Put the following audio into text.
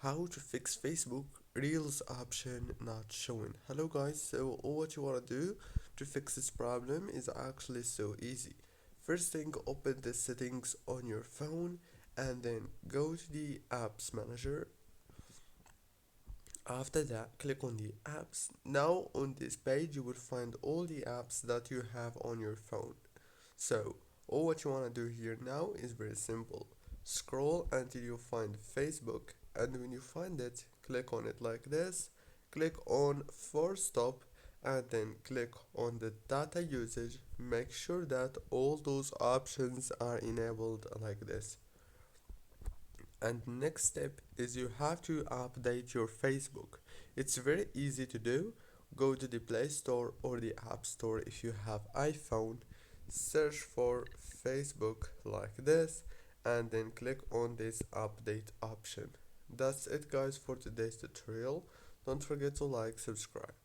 how to fix Facebook Reels option not showing. Hello guys, so all what you want to do to fix this problem is actually so easy. First thing, open the settings on your phone and then go to the apps manager. After that, click on the apps. Now on this page you will find all the apps that you have on your phone. So all what you want to do here now is very simple. Scroll until you find Facebook, and when you find it, click on it like this. Click on force stop and then click on the data usage. Make sure that all those options are enabled like this. And next step is you have to update your Facebook. It's very easy to do. Go to the Play Store or the App Store if you have iPhone, search for Facebook like this and then click on this update option. That's it guys for today's tutorial. Don't forget to like, subscribe.